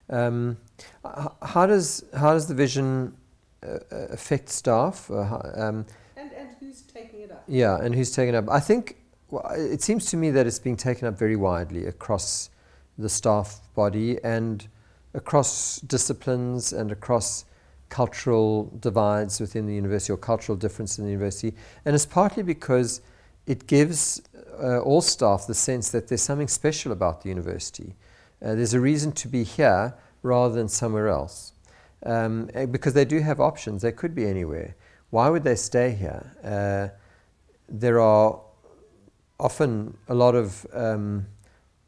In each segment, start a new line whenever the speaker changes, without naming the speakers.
Um, how does the vision affect staff?
And who's taking it up?
Yeah, and who's taking it up? I think it seems to me that it's being taken up very widely across the staff body and across disciplines and across cultural divides within the university or cultural difference in the university. And it's partly because it gives all staff the sense that there's something special about the university. There's a reason to be here rather than somewhere else. Because they do have options. They could be anywhere. Why would they stay here? There are often a lot of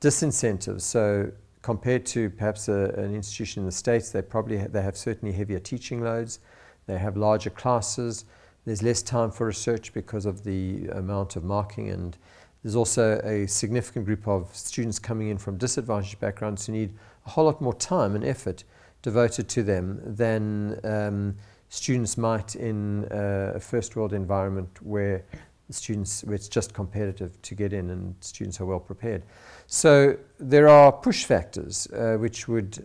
disincentives. So compared to perhaps an institution in the States, they have certainly heavier teaching loads. They have larger classes. There's less time for research because of the amount of marking, and there's also a significant group of students coming in from disadvantaged backgrounds who need a whole lot more time and effort devoted to them than students might in a first world environment where it's just competitive to get in and students are well prepared. So there are push factors which would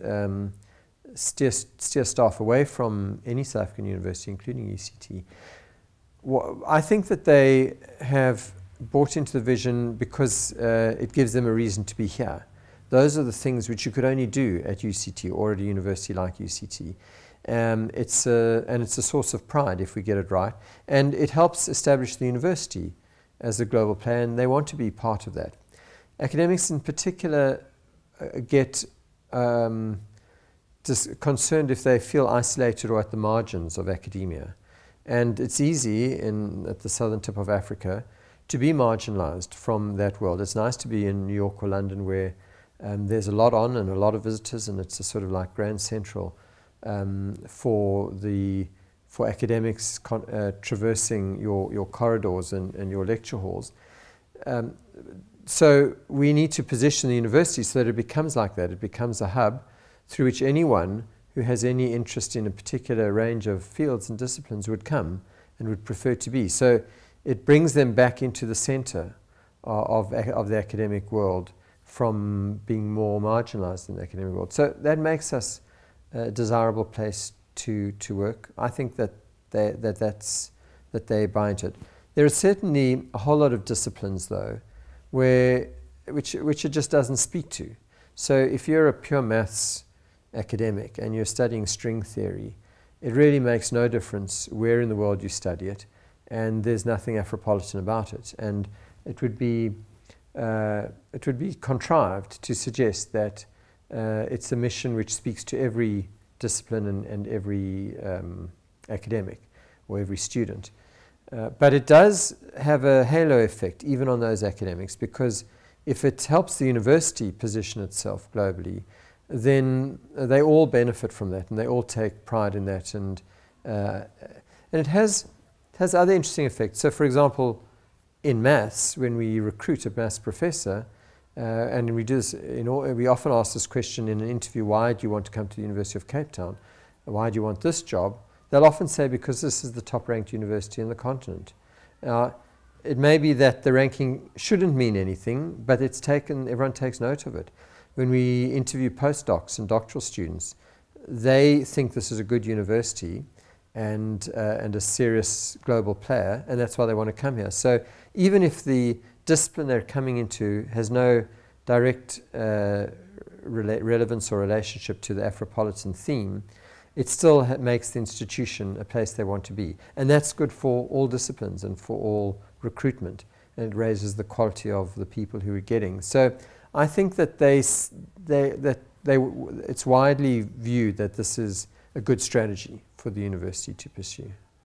steer staff away from any South African university, including UCT. I think that they have bought into the vision because it gives them a reason to be here. Those are the things which you could only do at UCT or at a university like UCT. And it's a source of pride if we get it right. And it helps establish the university as a global player, and they want to be part of that. Academics in particular get concerned if they feel isolated or at the margins of academia. And it's easy at the southern tip of Africa to be marginalized from that world. It's nice to be in New York or London where there's a lot on and a lot of visitors, and it's a sort of like Grand Central for academics traversing your corridors and your lecture halls. So we need to position the university so that it becomes like that. It becomes a hub through which anyone who has any interest in a particular range of fields and disciplines would come and would prefer to be. So it brings them back into the center of the academic world from being more marginalized in the academic world. So that makes us a desirable place to work. I think that they buy into it. There are certainly a whole lot of disciplines, though, which it just doesn't speak to. So if you're a pure maths academic and you're studying string theory, it really makes no difference where in the world you study it, and there's nothing Afropolitan about it. And it would be contrived to suggest that it's a mission which speaks to every discipline and every academic or every student. But it does have a halo effect even on those academics, because if it helps the university position itself globally, then they all benefit from that and they all take pride in that. And it has other interesting effects. So for example, in maths, when we recruit a maths professor, and we do this, we often ask this question in an interview: why do you want to come to the University of Cape Town? Why do you want this job? They'll often say, because this is the top-ranked university in the continent. It may be that the ranking shouldn't mean anything, but everyone takes note of it. When we interview postdocs and doctoral students, they think this is a good university and a serious global player, and that's why they want to come here. So even if the discipline they're coming into has no direct relevance or relationship to the Afropolitan theme, it still makes the institution a place they want to be. And that's good for all disciplines and for all recruitment, and it raises the quality of the people who are getting. So I think that it's widely viewed that this is a good strategy for the university to pursue.